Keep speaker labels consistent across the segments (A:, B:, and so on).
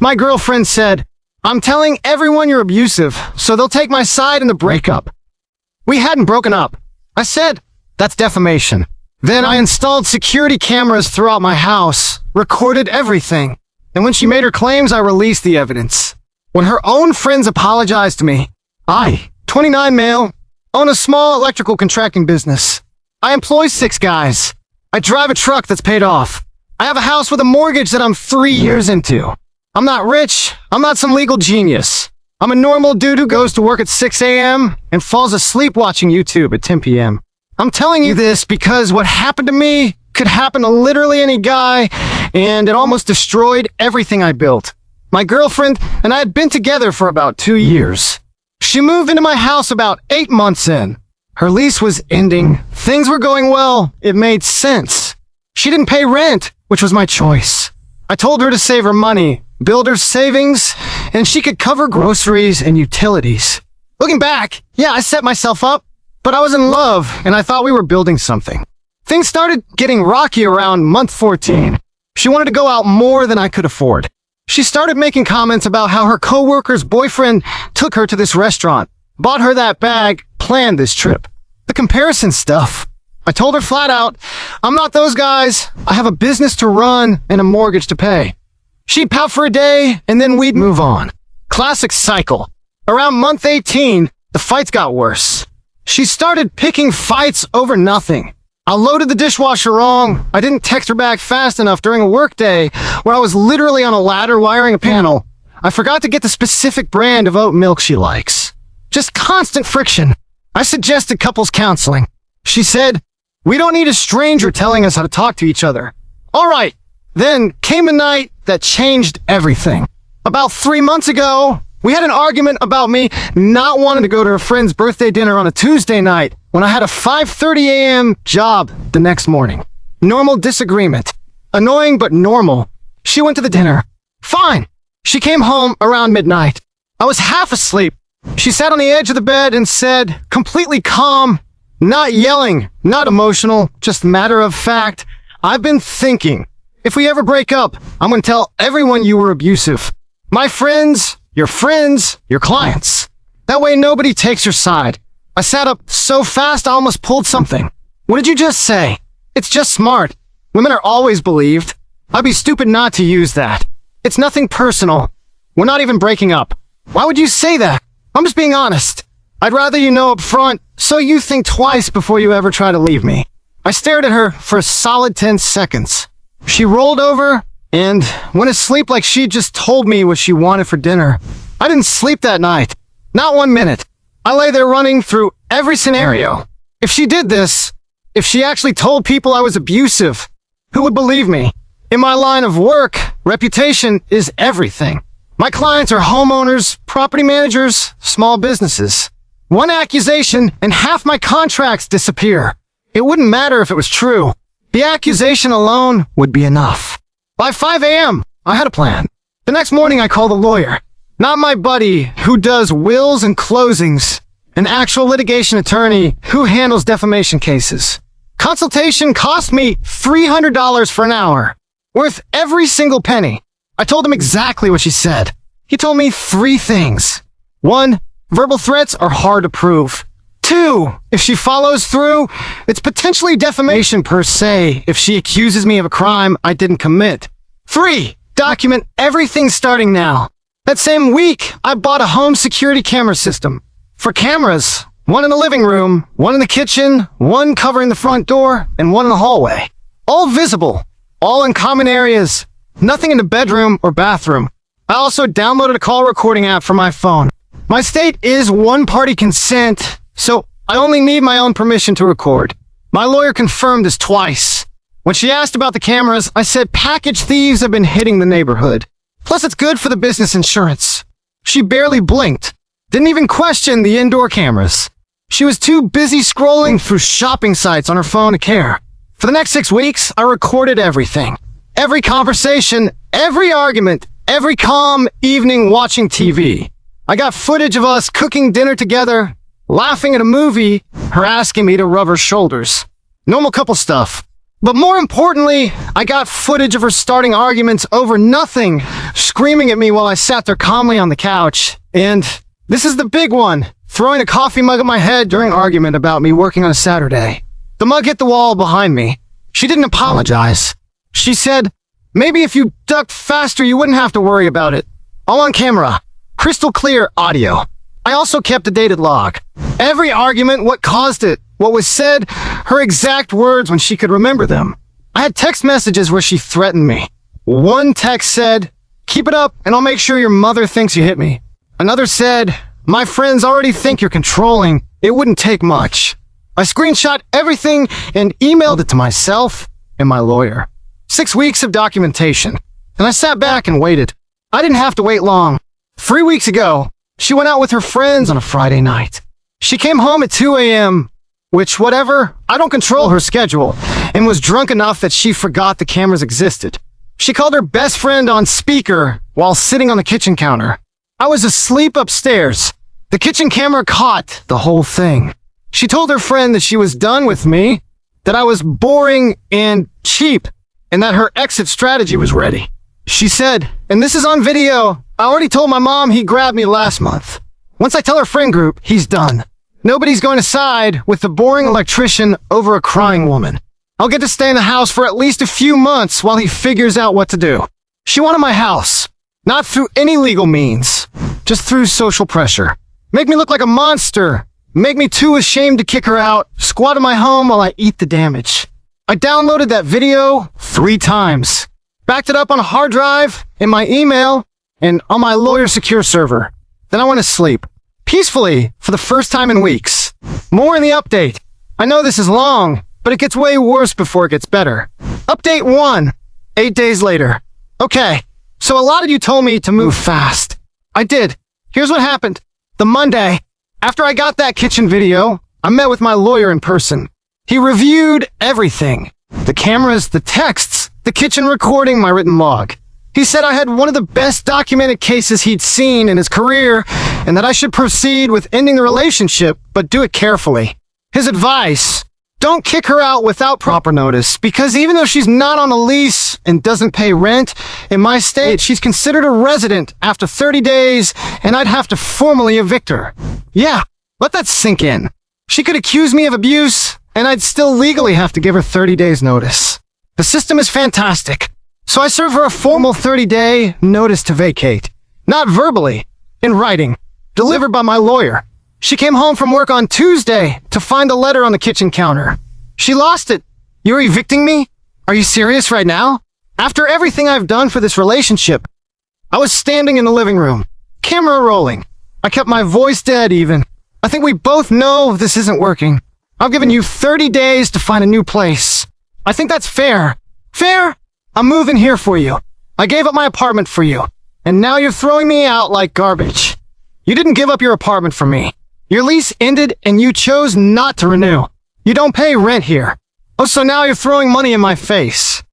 A: My girlfriend said, "I'm telling everyone you're abusive, so they'll take my side in the breakup." We hadn't broken up. I said, "That's defamation." Then I installed security cameras throughout my house, recorded everything, and when she made her claims, I released the evidence. When her own friends apologized to me, I, 29 male, own a small electrical contracting business. I employ 6 guys. I drive a truck that's paid off. I have a house with a mortgage that I'm 3 years into. I'm not rich. I'm not some legal genius. I'm a normal dude who goes to work at 6 a.m. and falls asleep watching YouTube at 10 p.m. I'm telling you this because what happened to me could happen to literally any guy, and it almost destroyed everything I built. My girlfriend and I had been together for about 2 years. She moved into my house about 8 months in. Her lease was ending. Things were going well. It made sense. She didn't pay rent, which was my choice. I told her to save her money, build her savings, and she could cover groceries and utilities. Looking back, yeah, I set myself up, but I was in love, and I thought we were building something. Things started getting rocky around month 14. She wanted to go out more than I could afford. She started making comments about how her coworker's boyfriend took her to this restaurant, bought her that bag, planned this trip. The comparison stuff. I told her flat out, "I'm not those guys. I have a business to run and a mortgage to pay." She'd pout for a day, and then we'd move on. Classic cycle. Around month 18, the fights got worse. She started picking fights over nothing. I loaded the dishwasher wrong. I didn't text her back fast enough during a work day where I was literally on a ladder wiring a panel. I forgot to get the specific brand of oat milk she likes. Just constant friction. I suggested couples counseling. She said, "We don't need a stranger telling us how to talk to each other." All right. Then came a night that changed everything. About 3 months ago, we had an argument about me not wanting to go to a friend's birthday dinner on a Tuesday night when I had a 5:30 a.m. job the next morning. Normal disagreement. Annoying but normal. She went to the dinner. Fine. She came home around midnight. I was half asleep. She sat on the edge of the bed and said, completely calm, not yelling, not emotional, just matter of fact, "I've been thinking. If we ever break up, I'm going to tell everyone you were abusive. My friends, your clients. That way nobody takes your side." I sat up so fast I almost pulled something. "What did you just say?" "It's just smart. Women are always believed. I'd be stupid not to use that. It's nothing personal. We're not even breaking up." "Why would you say that?" "I'm just being honest. I'd rather you know up front so you think twice before you ever try to leave me." I stared at her for a solid 10 seconds. She rolled over and went to sleep like she'd just told me what she wanted for dinner. I didn't sleep that night. Not 1 minute. I lay there running through every scenario. If she did this, if she actually told people I was abusive, who would believe me? In my line of work, reputation is everything. My clients are homeowners, property managers, small businesses. One accusation and half my contracts disappear. It wouldn't matter if it was true. The accusation alone would be enough. By 5 a.m., I had a plan. The next morning, I called a lawyer. Not my buddy who does wills and closings, an actual litigation attorney who handles defamation cases. Consultation cost me $300 for an hour, worth every single penny. I told him exactly what she said. He told me 3 things. 1, verbal threats are hard to prove. 2, if she follows through, it's potentially defamation per se if she accuses me of a crime I didn't commit. 3, document everything starting now. That same week, I bought a home security camera system. For cameras, 1 in the living room, 1 in the kitchen, 1 covering the front door, and 1 in the hallway. All visible, all in common areas, nothing in the bedroom or bathroom. I also downloaded a call recording app for my phone. My state is one-party consent, so I only need my own permission to record. My lawyer confirmed this twice. When she asked about the cameras, I said package thieves have been hitting the neighborhood. Plus, it's good for the business insurance. She barely blinked. Didn't even question the indoor cameras. She was too busy scrolling through shopping sites on her phone to care. For the next 6 weeks, I recorded everything. Every conversation, every argument, every calm evening watching TV. I got footage of us cooking dinner together, laughing at a movie, her asking me to rub her shoulders. Normal couple stuff. But more importantly, I got footage of her starting arguments over nothing, screaming at me while I sat there calmly on the couch. And this is the big one, throwing a coffee mug at my head during an argument about me working on a Saturday. The mug hit the wall behind me. She didn't apologize. She said, maybe if you ducked faster, you wouldn't have to worry about it. All on camera. Crystal clear audio. I also kept a dated log. Every argument, what caused it, what was said, her exact words when she could remember them. I had text messages where she threatened me. One text said, keep it up and I'll make sure your mother thinks you hit me. Another said, my friends already think you're controlling. It wouldn't take much. I screenshot everything and emailed it to myself and my lawyer. 6 weeks of documentation. And I sat back and waited. I didn't have to wait long. 3 weeks ago, she went out with her friends on a Friday night. She came home at 2 a.m., which, whatever, I don't control her schedule, and was drunk enough that she forgot the cameras existed. She called her best friend on speaker while sitting on the kitchen counter. I was asleep upstairs. The kitchen camera caught the whole thing. She told her friend that she was done with me, that I was boring and cheap, and that her exit strategy was ready. She said, and this is on video, I already told my mom he grabbed me last month. Once I tell her friend group, he's done. Nobody's going to side with the boring electrician over a crying woman. I'll get to stay in the house for at least a few months while he figures out what to do. She wanted my house. Not through any legal means. Just through social pressure. Make me look like a monster. Make me too ashamed to kick her out. Squat in my home while I eat the damage. I downloaded that video 3 times. Backed it up on a hard drive, in my email, and on my lawyer's secure server. Then I went to sleep. Peacefully, for the first time in weeks. More in the update. I know this is long, but it gets way worse before it gets better. Update 1. 8 days later. Okay, so a lot of you told me to move fast. I did. Here's what happened. The Monday, after I got that kitchen video, I met with my lawyer in person. He reviewed everything. The cameras, the texts, the kitchen recording, my written log. He said I had one of the best documented cases he'd seen in his career, and that I should proceed with ending the relationship, but do it carefully. His advice, don't kick her out without proper notice, because even though she's not on a lease and doesn't pay rent, in my state, she's considered a resident after 30 days, and I'd have to formally evict her. Yeah, let that sink in. She could accuse me of abuse, and I'd still legally have to give her 30 days notice. The system is fantastic. So I serve her a formal 30-day notice to vacate. Not verbally, in writing, delivered by my lawyer. She came home from work on Tuesday to find a letter on the kitchen counter. She lost it. You're evicting me? Are you serious right now? After everything I've done for this relationship, I was standing in the living room, camera rolling. I kept my voice dead even. I think we both know this isn't working. I've given you 30 days to find a new place. I think that's fair. Fair? I'm moving here for you. I gave up my apartment for you. And now you're throwing me out like garbage. You didn't give up your apartment for me. Your lease ended and you chose not to renew. You don't pay rent here. Oh, so now you're throwing money in my face.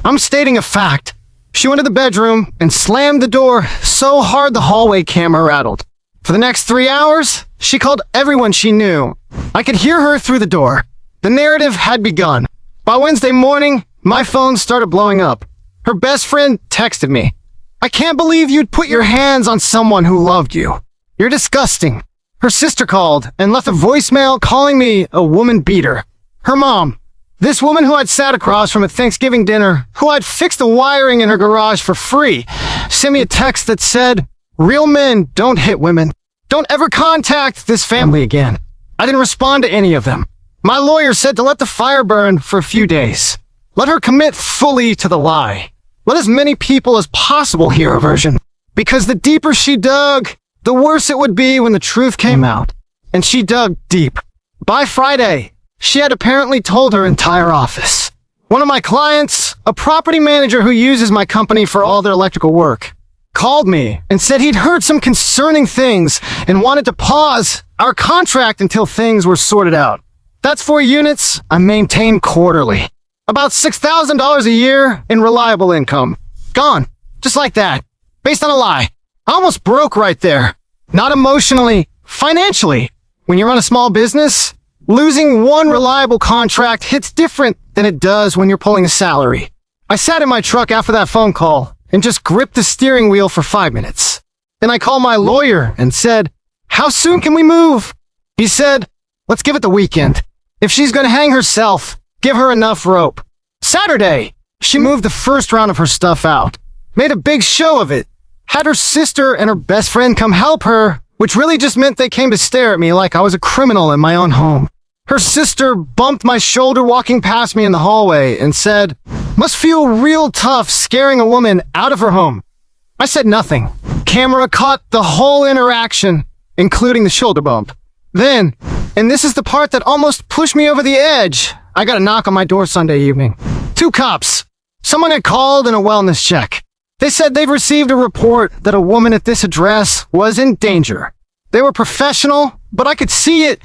A: I'm stating a fact. She went to the bedroom and slammed the door so hard the hallway camera rattled. For the next 3 hours, she called everyone she knew. I could hear her through the door. The narrative had begun. By Wednesday morning, my phone started blowing up. Her best friend texted me. I can't believe you'd put your hands on someone who loved you. You're disgusting. Her sister called and left a voicemail calling me a woman beater. Her mom, this woman who I'd sat across from a Thanksgiving dinner, who I'd fixed the wiring in her garage for free, sent me a text that said, real men don't hit women. Don't ever contact this family again. I didn't respond to any of them. My lawyer said to let the fire burn for a few days. Let her commit fully to the lie. Let as many people as possible hear her version. Because the deeper she dug, the worse it would be when the truth came out. And she dug deep. By Friday, she had apparently told her entire office. One of my clients, a property manager who uses my company for all their electrical work, called me and said he'd heard some concerning things and wanted to pause our contract until things were sorted out. That's 4 units I maintain quarterly. About $6,000 a year in reliable income. Gone. Just like that. Based on a lie. I almost broke right there. Not emotionally, financially. When you run a small business, losing one reliable contract hits different than it does when you're pulling a salary. I sat in my truck after that phone call and just gripped the steering wheel for 5 minutes. Then I called my lawyer and said, "How soon can we move?" He said, "Let's give it the weekend. If she's going to hang herself, give her enough rope." Saturday, she moved the first round of her stuff out, made a big show of it, had her sister and her best friend come help her, which really just meant they came to stare at me like I was a criminal in my own home. Her sister bumped my shoulder walking past me in the hallway and said, "Must feel real tough scaring a woman out of her home." I said nothing. Camera caught the whole interaction, including the shoulder bump. Then, and this is the part that almost pushed me over the edge, I got a knock on my door Sunday evening. 2 cops. Someone had called in a wellness check. They said they've received a report that a woman at this address was in danger. They were professional, but I could see it.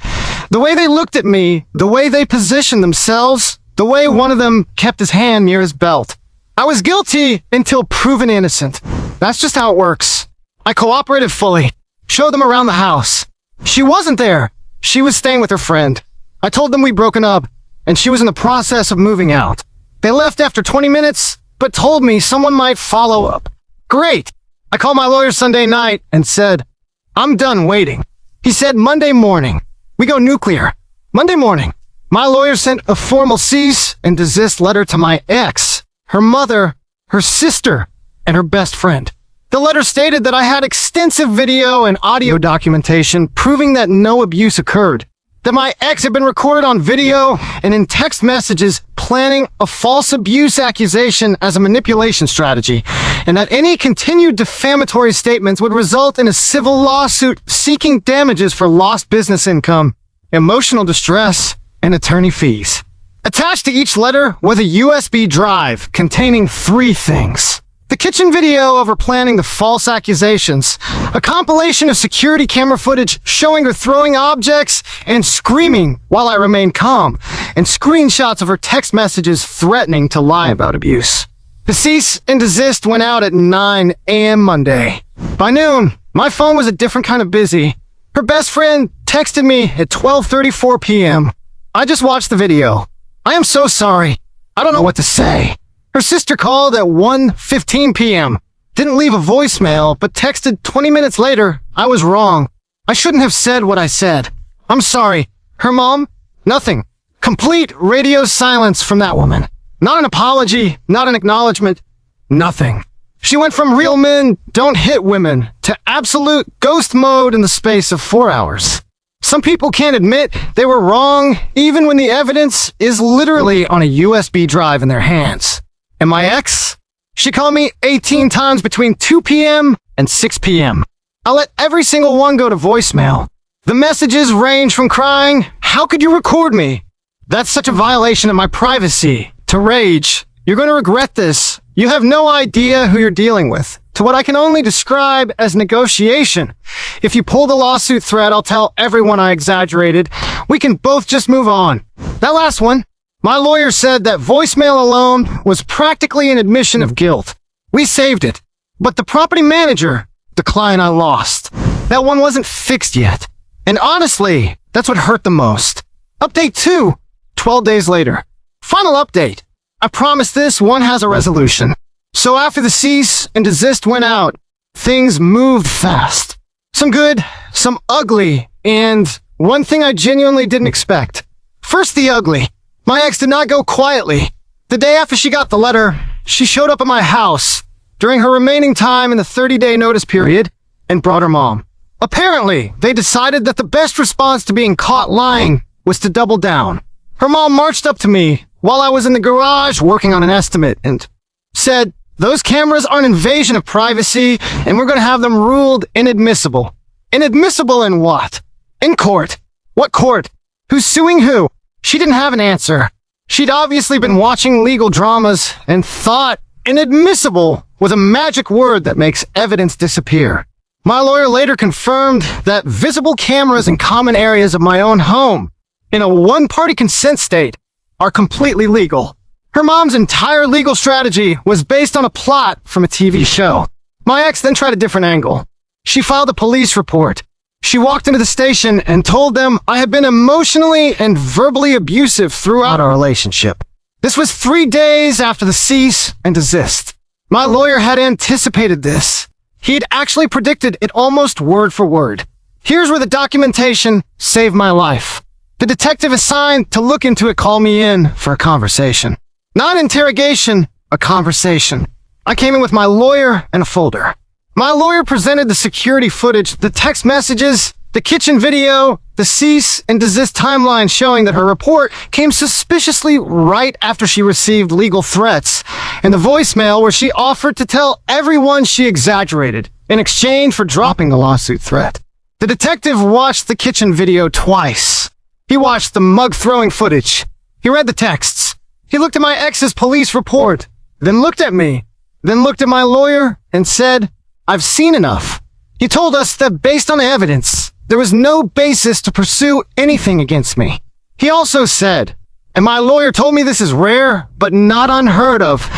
A: The way they looked at me, the way they positioned themselves, the way one of them kept his hand near his belt. I was guilty until proven innocent. That's just how it works. I cooperated fully, showed them around the house. She wasn't there. She was staying with her friend. I told them we'd broken up, and she was in the process of moving out. They left after 20 minutes, but told me someone might follow up. Great. I called my lawyer Sunday night and said, "I'm done waiting." He said Monday morning. We go nuclear. Monday morning, my lawyer sent a formal cease and desist letter to my ex, her mother, her sister, and her best friend. The letter stated that I had extensive video and audio documentation proving that no abuse occurred, that my ex had been recorded on video and in text messages planning a false abuse accusation as a manipulation strategy, and that any continued defamatory statements would result in a civil lawsuit seeking damages for lost business income, emotional distress, and attorney fees. Attached to each letter was a USB drive containing 3 things. The kitchen video of her planning the false accusations, a compilation of security camera footage showing her throwing objects and screaming while I remained calm, and screenshots of her text messages threatening to lie about abuse. The cease and desist went out at 9 a.m. Monday. By noon, my phone was a different kind of busy. Her best friend texted me at 12:34 p.m. I just watched the video. I am so sorry. I don't know what to say. Her sister called at 1:15 p.m. Didn't leave a voicemail, but texted 20 minutes later, "I was wrong. I shouldn't have said what I said. I'm sorry." Her mom? Nothing. Complete radio silence from that woman. Not an apology, not an acknowledgement. Nothing. She went from real men don't hit women to absolute ghost mode in the space of 4 hours. Some people can't admit they were wrong, even when the evidence is literally on a USB drive in their hands. And my ex? She called me 18 times between 2 p.m. and 6 p.m. I let every single one go to voicemail. The messages range from crying, "How could you record me? That's such a violation of my privacy," to rage, "You're going to regret this. You have no idea who you're dealing with," to what I can only describe as negotiation. "If you pull the lawsuit thread, I'll tell everyone I exaggerated. We can both just move on." That last one, my lawyer said that voicemail alone was practically an admission of guilt. We saved it. But the property manager, the client I lost, that one wasn't fixed yet. And honestly, that's what hurt the most. Update 2, 12 days later. Final update. I promise this one has a resolution. So after the cease and desist went out, things moved fast. Some good, some ugly, and one thing I genuinely didn't expect. First, the ugly. My ex did not go quietly. The day after she got the letter, she showed up at my house during her remaining time in the 30-day notice period and brought her mom. Apparently, they decided that the best response to being caught lying was to double down. Her mom marched up to me while I was in the garage working on an estimate and said, "Those cameras are an invasion of privacy and we're going to have them ruled inadmissible." Inadmissible in what? In court. What court? Who's suing who? She didn't have an answer. She'd obviously been watching legal dramas and thought inadmissible was a magic word that makes evidence disappear. My lawyer later confirmed that visible cameras in common areas of my own home, in a one-party consent state, are completely legal. Her mom's entire legal strategy was based on a plot from a TV show. My ex then tried a different angle. She filed a police report. She walked into the station and told them I had been emotionally and verbally abusive throughout our relationship. This was 3 days after the cease and desist. My lawyer had anticipated this. He had actually predicted it almost word for word. Here's where the documentation saved my life. The detective assigned to look into it called me in for a conversation. Not an interrogation, a conversation. I came in with my lawyer and a folder. My lawyer presented the security footage, the text messages, the kitchen video, the cease and desist timeline showing that her report came suspiciously right after she received legal threats, and the voicemail where she offered to tell everyone she exaggerated in exchange for dropping the lawsuit threat. The detective watched the kitchen video twice. He watched the mug-throwing footage. He read the texts. He looked at my ex's police report, then looked at me, then looked at my lawyer and said, "I've seen enough." He told us that based on the evidence, there was no basis to pursue anything against me. He also said, and my lawyer told me this is rare, but not unheard of,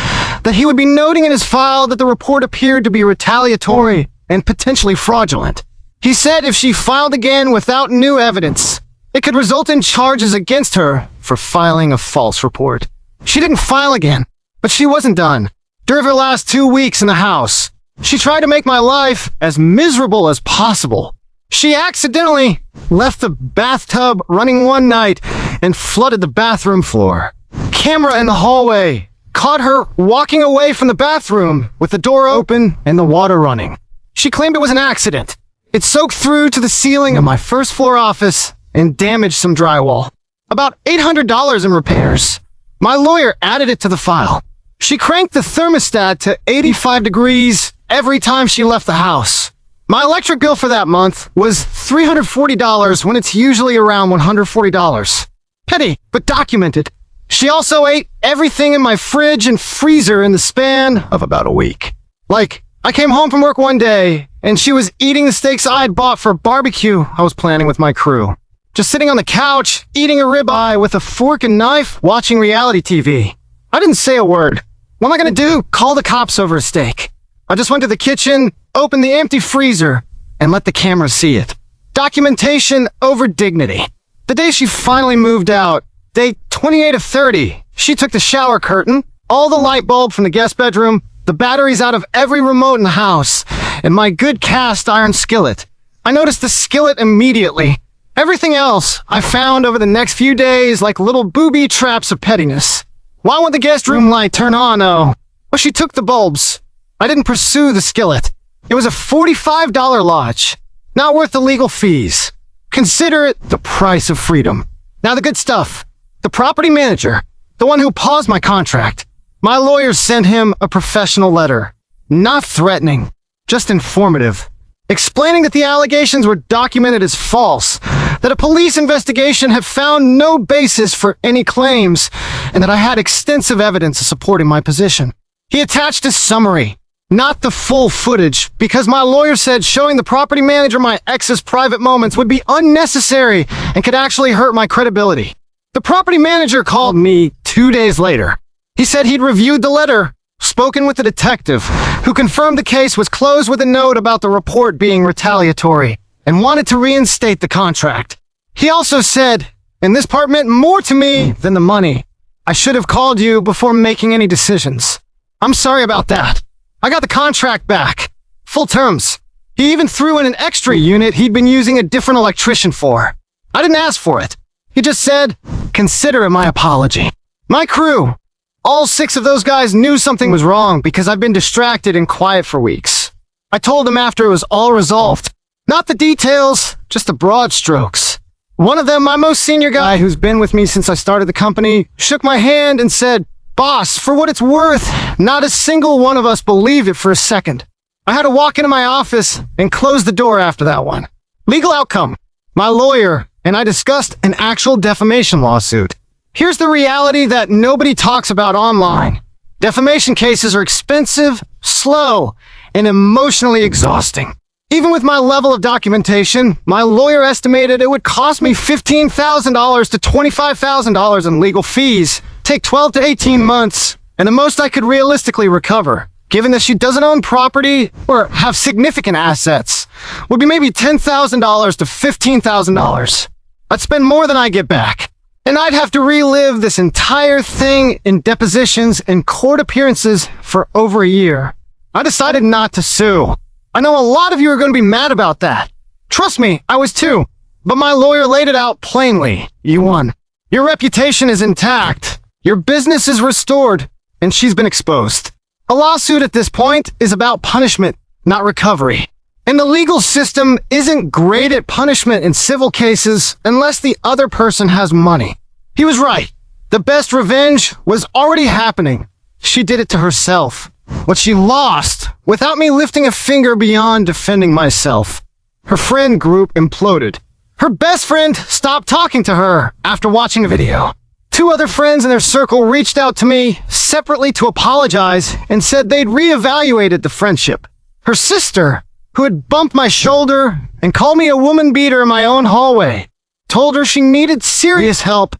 A: that he would be noting in his file that the report appeared to be retaliatory and potentially fraudulent. He said if she filed again without new evidence, it could result in charges against her for filing a false report. She didn't file again, but she wasn't done. During her last 2 weeks in the house, she tried to make my life as miserable as possible. She accidentally left the bathtub running one night and flooded the bathroom floor. Camera in the hallway caught her walking away from the bathroom with the door open and the water running. She claimed it was an accident. It soaked through to the ceiling of my first floor office and damaged some drywall. About $800 in repairs. My lawyer added it to the file. She cranked the thermostat to 85 degrees every time she left the house. My electric bill for that month was $340 when it's usually around $140. Petty, but documented. She also ate everything in my fridge and freezer in the span of about a week. Like, I came home from work one day, and she was eating the steaks I'd bought for a barbecue I was planning with my crew. Just sitting on the couch, eating a ribeye with a fork and knife, watching reality TV. I didn't say a word. What am I gonna do? Call the cops over a steak. I just went to the kitchen, opened the empty freezer, and let the camera see it. Documentation over dignity. The day she finally moved out, day 28 of 30, she took the shower curtain, all the light bulb from the guest bedroom, the batteries out of every remote in the house, and my good cast iron skillet. I noticed the skillet immediately. Everything else I found over the next few days like little booby traps of pettiness. Why would the guest room light turn on? Oh, well, she took the bulbs. I didn't pursue the skillet. It was a $45 lodge. Not worth the legal fees. Consider it the price of freedom. Now the good stuff. The property manager, the one who paused my contract. My lawyers sent him a professional letter. Not threatening, just informative. Explaining that the allegations were documented as false, that a police investigation had found no basis for any claims, and that I had extensive evidence supporting my position. He attached a summary, not the full footage, because my lawyer said showing the property manager my ex's private moments would be unnecessary and could actually hurt my credibility. The property manager called me 2 days later. He said he'd reviewed the letter, spoken with the detective, who confirmed the case was closed with a note about the report being retaliatory, and wanted to reinstate the contract. He also said, and this part meant more to me than the money, I should have called you before making any decisions. I'm sorry about that. I got the contract back. Full terms. He even threw in an extra unit he'd been using a different electrician for. I didn't ask for it. He just said, consider it my apology. My crew, all 6 of those guys knew something was wrong because I've been distracted and quiet for weeks. I told them after it was all resolved. Not the details, just the broad strokes. One of them, my most senior guy who's been with me since I started the company, shook my hand and said, "Boss, for what it's worth, not a single one of us believed it for a second." I had to walk into my office and close the door after that one. Legal outcome. My lawyer and I discussed an actual defamation lawsuit. Here's the reality that nobody talks about online. Defamation cases are expensive, slow, and emotionally exhausting. Even with my level of documentation, my lawyer estimated it would cost me $15,000 to $25,000 in legal fees, take 12 to 18 months, and the most I could realistically recover, given that she doesn't own property or have significant assets, would be maybe $10,000 to $15,000. I'd spend more than I get back. And I'd have to relive this entire thing in depositions and court appearances for over a year. I decided not to sue. I know a lot of you are going to be mad about that. Trust me, I was too. But my lawyer laid it out plainly. You won. Your reputation is intact. Your business is restored. And she's been exposed. A lawsuit at this point is about punishment, not recovery. And the legal system isn't great at punishment in civil cases unless the other person has money. He was right. The best revenge was already happening. She did it to herself. What she lost, without me lifting a finger beyond defending myself. Her friend group imploded. Her best friend stopped talking to her after watching a video. 2 other friends in their circle reached out to me separately to apologize and said they'd reevaluated the friendship. Her sister, who had bumped my shoulder and called me a woman beater in my own hallway, told her she needed serious help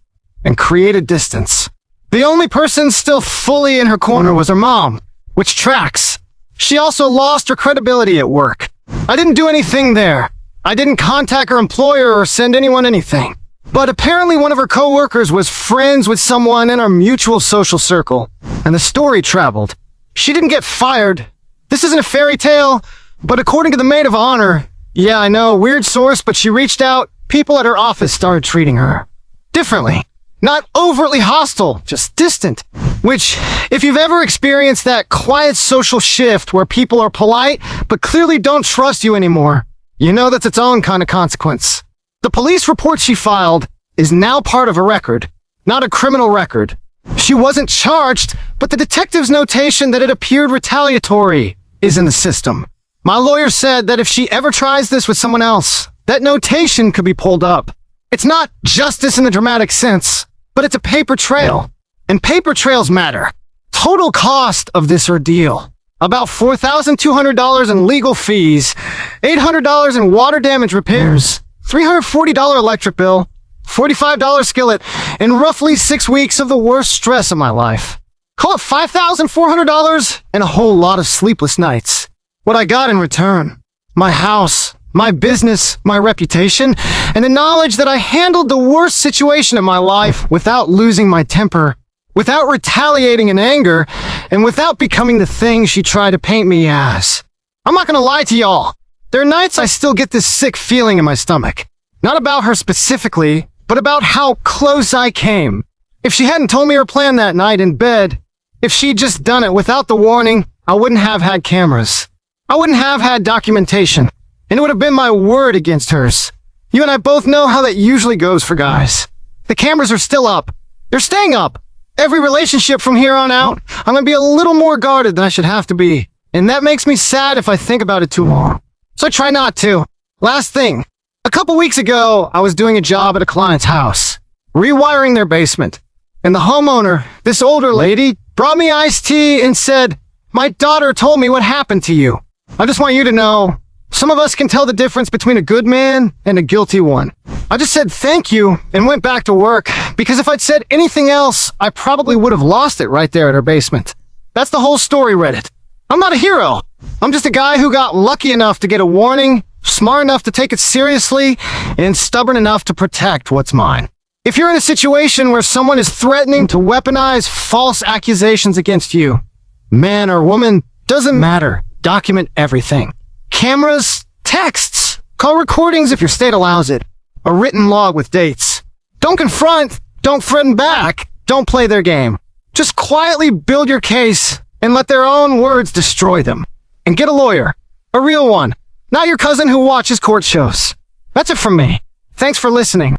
A: and created distance. The only person still fully in her corner was her mom, which tracks. She also lost her credibility at work. I didn't do anything there. I didn't contact her employer or send anyone anything. But apparently one of her coworkers was friends with someone in our mutual social circle, and the story traveled. She didn't get fired. This isn't a fairy tale, but according to the maid of honor, yeah, I know, weird source, but she reached out, people at her office started treating her differently. Not overtly hostile, just distant. Which, if you've ever experienced that quiet social shift where people are polite, but clearly don't trust you anymore, you know that's its own kind of consequence. The police report she filed is now part of a record, not a criminal record. She wasn't charged, but the detective's notation that it appeared retaliatory is in the system. My lawyer said that if she ever tries this with someone else, that notation could be pulled up. It's not justice in the dramatic sense, but it's a paper trail. And paper trails matter. Total cost of this ordeal. About $4,200 in legal fees, $800 in water damage repairs, $340 electric bill, $45 skillet, and roughly 6 weeks of the worst stress of my life. Call it $5,400 and a whole lot of sleepless nights. What I got in return, my house, my business, my reputation, and the knowledge that I handled the worst situation in my life without losing my temper, without retaliating in anger, and without becoming the thing she tried to paint me as. I'm not gonna lie to y'all. There are nights I still get this sick feeling in my stomach. Not about her specifically, but about how close I came. If she hadn't told me her plan that night in bed, if she'd just done it without the warning, I wouldn't have had cameras. I wouldn't have had documentation, and it would have been my word against hers. You and I both know how that usually goes for guys. The cameras are still up. They're staying up. Every relationship from here on out, I'm gonna be a little more guarded than I should have to be. And that makes me sad if I think about it too long. So I try not to. Last thing. A couple weeks ago, I was doing a job at a client's house, rewiring their basement. And the homeowner, this older lady, brought me iced tea and said, "My daughter told me what happened to you. I just want you to know, some of us can tell the difference between a good man and a guilty one." I just said thank you and went back to work, because if I'd said anything else, I probably would have lost it right there at her basement. That's the whole story, Reddit. I'm not a hero. I'm just a guy who got lucky enough to get a warning, smart enough to take it seriously, and stubborn enough to protect what's mine. If you're in a situation where someone is threatening to weaponize false accusations against you, man or woman, doesn't matter. Document everything. Cameras, texts, call recordings if your state allows it, a written log with dates. Don't confront, don't threaten back, don't play their game. Just quietly build your case and let their own words destroy them. And get a lawyer, a real one, not your cousin who watches court shows. That's it from me. Thanks for listening.